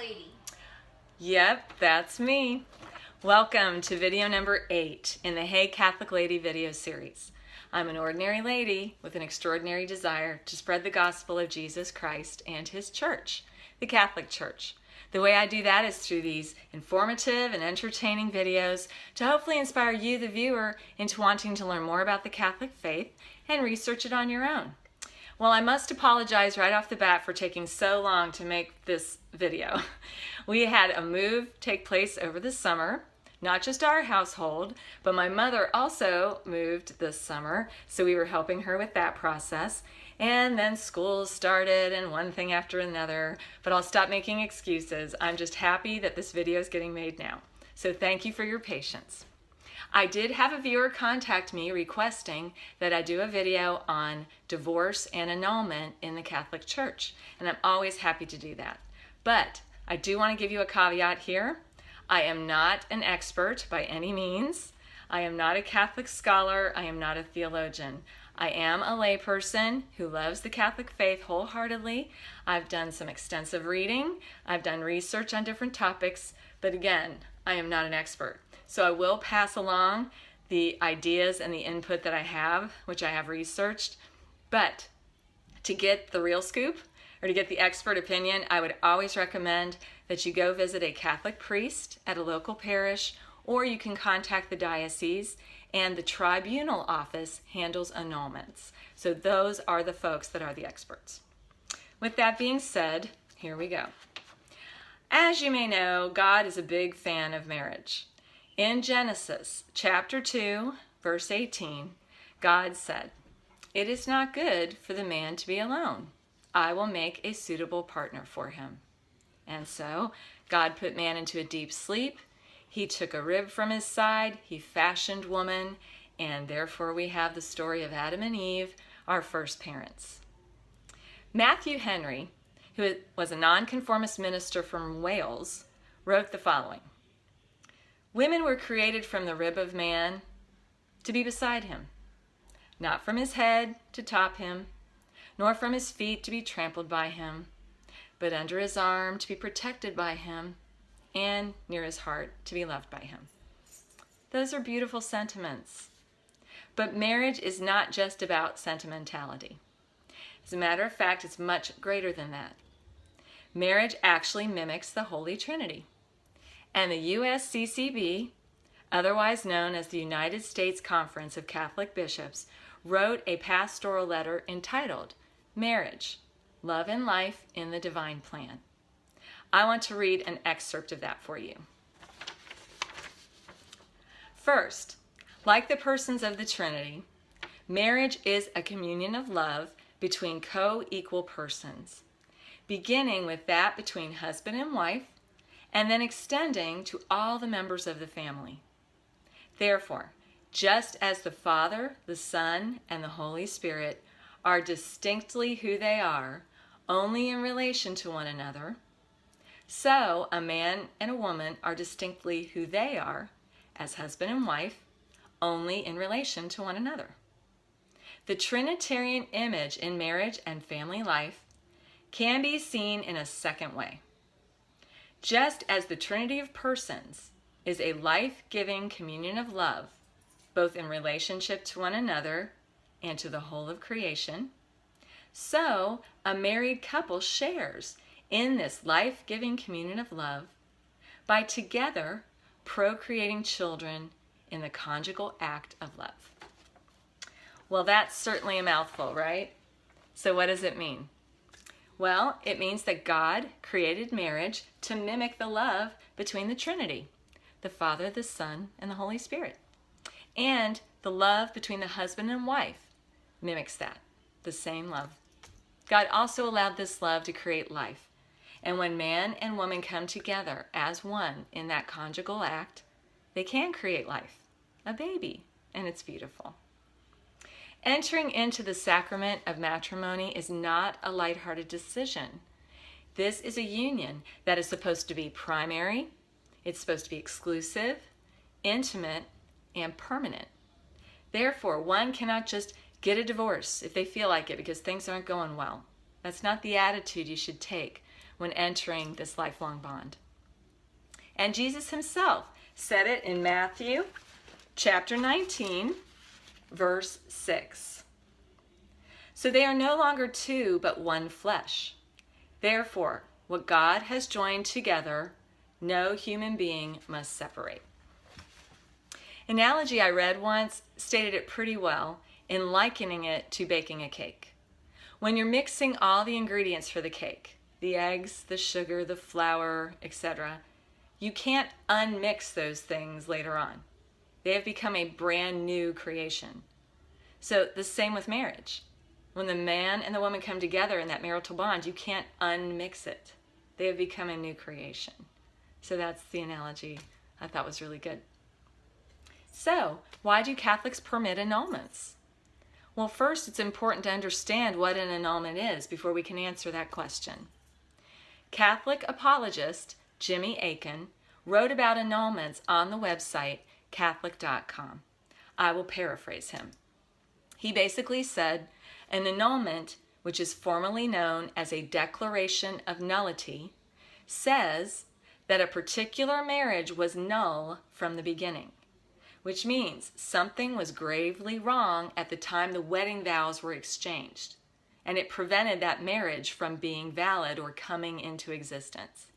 lady. Yep, that's me. Welcome to video number 8 in the Hey Catholic Lady video series. I'm an ordinary lady with an extraordinary desire to spread the gospel of Jesus Christ and His Church, the Catholic Church. The way I do that is through these informative and entertaining videos to hopefully inspire you, the viewer, into wanting to learn more about the Catholic faith and research it on your own. Well, I must apologize right off the bat for taking so long to make this video. We had a move take place over the summer, not just our household, but my mother also moved this summer, so we were helping her with that process. And then school started and one thing after another, but I'll stop making excuses. I'm just happy that this video is getting made now. So thank you for your patience. I did have a viewer contact me requesting that I do a video on divorce and annulment in the Catholic Church, and I'm always happy to do that. But I do want to give you a caveat here. I am not an expert by any means. I am not a Catholic scholar. I am not a theologian. I am a layperson who loves the Catholic faith wholeheartedly. I've done some extensive reading. I've done research on different topics, but again, I am not an expert. So I will pass along the ideas and the input that I have, which I have researched. But to get the real scoop, or to get the expert opinion, I would always recommend that you go visit a Catholic priest at a local parish, or you can contact the diocese, and the tribunal office handles annulments. So those are the folks that are the experts. With that being said, here we go. As you may know, God is a big fan of marriage. In Genesis chapter 2, verse 18, God said, "It is not good for the man to be alone. I will make a suitable partner for him." And so God put man into a deep sleep. He took a rib from his side. He fashioned woman. And therefore we have the story of Adam and Eve, our first parents. Matthew Henry, who was a nonconformist minister from Wales, wrote the following: "Women were created from the rib of man to be beside him, not from his head to top him, nor from his feet to be trampled by him, but under his arm to be protected by him, and near his heart to be loved by him." Those are beautiful sentiments. But marriage is not just about sentimentality. As a matter of fact, it's much greater than that. Marriage actually mimics the Holy Trinity. And the USCCB, otherwise known as the United States Conference of Catholic Bishops, wrote a pastoral letter entitled "Marriage, Love and Life in the Divine Plan." I want to read an excerpt of that for you. First, like the persons of the Trinity, marriage is a communion of love between co-equal persons, beginning with that between husband and wife, and then extending to all the members of the family. Therefore, just as the Father, the Son, and the Holy Spirit are distinctly who they are, only in relation to one another, so a man and a woman are distinctly who they are, as husband and wife, only in relation to one another. The Trinitarian image in marriage and family life can be seen in a second way. Just as the Trinity of persons is a life-giving communion of love, both in relationship to one another and to the whole of creation, so a married couple shares in this life-giving communion of love by together procreating children in the conjugal act of love. Well, that's certainly a mouthful, right? So what does it mean? Well, it means that God created marriage to mimic the love between the Trinity, the Father, the Son, and the Holy Spirit. And the love between the husband and wife mimics that, the same love. God also allowed this love to create life. And when man and woman come together as one in that conjugal act, they can create life, a baby, and it's beautiful. Entering into the sacrament of matrimony is not a lighthearted decision. This is a union that is supposed to be primary, it's supposed to be exclusive, intimate, and permanent. Therefore, one cannot just get a divorce if they feel like it because things aren't going well. That's not the attitude you should take when entering this lifelong bond. And Jesus himself said it in Matthew chapter 19, verse 6. So they are no longer two, but one flesh. Therefore, what God has joined together, no human being must separate. An analogy I read once stated it pretty well in likening it to baking a cake. When you're mixing all the ingredients for the cake, the eggs, the sugar, the flour, etc., you can't unmix those things later on. They have become a brand new creation. So the same with marriage. When the man and the woman come together in that marital bond, you can't unmix it. They have become a new creation. So that's the analogy I thought was really good. So, why do Catholics permit annulments? Well, first, it's important to understand what an annulment is before we can answer that question. Catholic apologist Jimmy Akin wrote about annulments on the website Catholic.com. I will paraphrase him. He basically said, an annulment, which is formally known as a declaration of nullity, says that a particular marriage was null from the beginning, which means something was gravely wrong at the time the wedding vows were exchanged, and it prevented that marriage from being valid or coming into existence.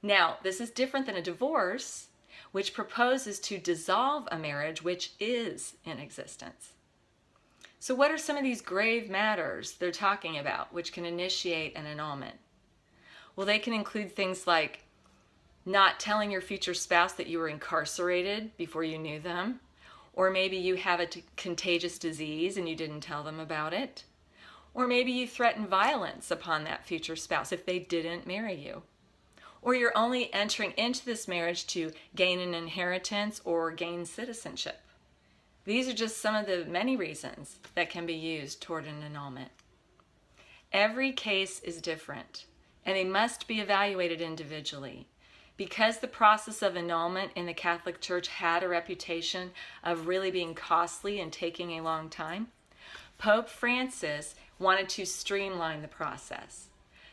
Now, this is different than a divorce, which proposes to dissolve a marriage which is in existence. So what are some of these grave matters they're talking about which can initiate an annulment? Well, they can include things like not telling your future spouse that you were incarcerated before you knew them, or maybe you have a contagious disease and you didn't tell them about it, or maybe you threaten violence upon that future spouse if they didn't marry you, or you're only entering into this marriage to gain an inheritance or gain citizenship. These are just some of the many reasons that can be used toward an annulment. Every case is different, and they must be evaluated individually. Because the process of annulment in the Catholic Church had a reputation of really being costly and taking a long time, Pope Francis wanted to streamline the process.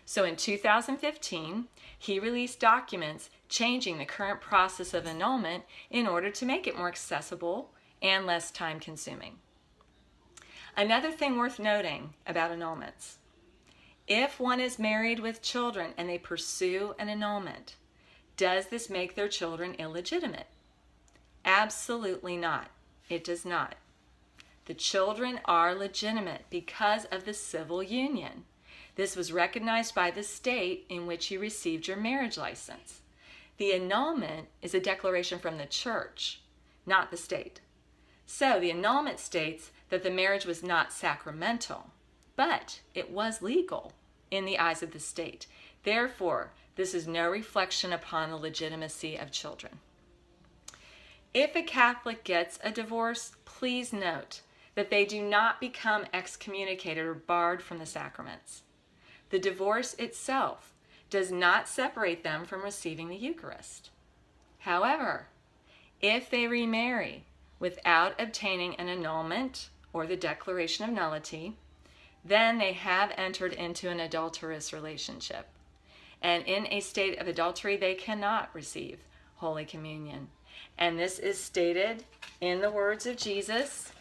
So in 2015, he released documents changing the current process of annulment in order to make it more accessible and less time-consuming. Another thing worth noting about annulments: if one is married with children and they pursue an annulment, does this make their children illegitimate? Absolutely not. It does not. The children are legitimate because of the civil union. This was recognized by the state in which you received your marriage license. The annulment is a declaration from the church, not the state. So the annulment states that the marriage was not sacramental, but it was legal in the eyes of the state. Therefore, this is no reflection upon the legitimacy of children. If a Catholic gets a divorce, please note that they do not become excommunicated or barred from the sacraments. The divorce itself does not separate them from receiving the Eucharist. However, if they remarry without obtaining an annulment or the declaration of nullity, then they have entered into an adulterous relationship. And in a state of adultery, they cannot receive Holy Communion. And this is stated in the words of Jesus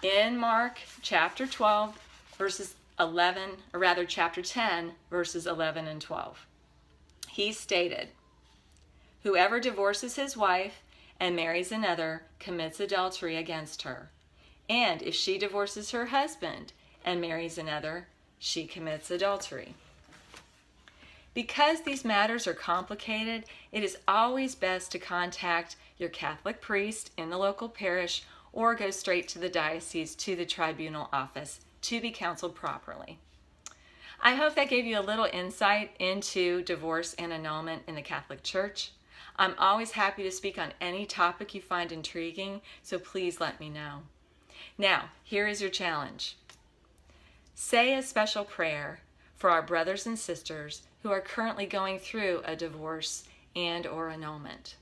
in Mark chapter 12, verses 11, or rather chapter 10, verses 11 and 12. He stated, "Whoever divorces his wife and marries another commits adultery against her. And if she divorces her husband and marries another, she commits adultery." Because these matters are complicated, it is always best to contact your Catholic priest in the local parish or go straight to the diocese to the tribunal office to be counseled properly. I hope that gave you a little insight into divorce and annulment in the Catholic Church. I'm always happy to speak on any topic you find intriguing, so please let me know. Now, here is your challenge. Say a special prayer for our brothers and sisters who are currently going through a divorce and/or annulment.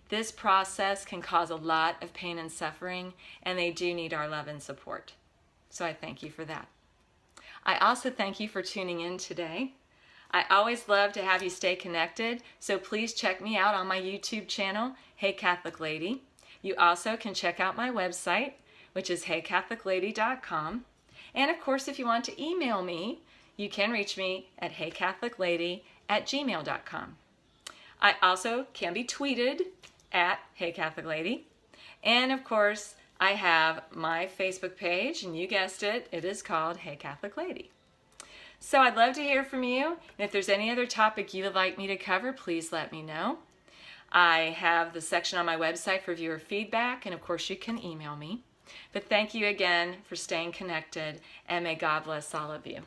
This process can cause a lot of pain and suffering, and they do need our love and support. So I thank you for that. I also thank you for tuning in today. I always love to have you stay connected, so please check me out on my YouTube channel, Hey Catholic Lady. You also can check out my website, which is heycatholiclady.com. And of course, if you want to email me, you can reach me at heycatholiclady@gmail.com. I also can be tweeted at Hey Catholic Lady. And of course, I have my Facebook page, and you guessed it, it is called Hey Catholic Lady. So I'd love to hear from you, and if there's any other topic you would like me to cover, please let me know. I have the section on my website for viewer feedback, and of course you can email me. But thank you again for staying connected, and may God bless all of you.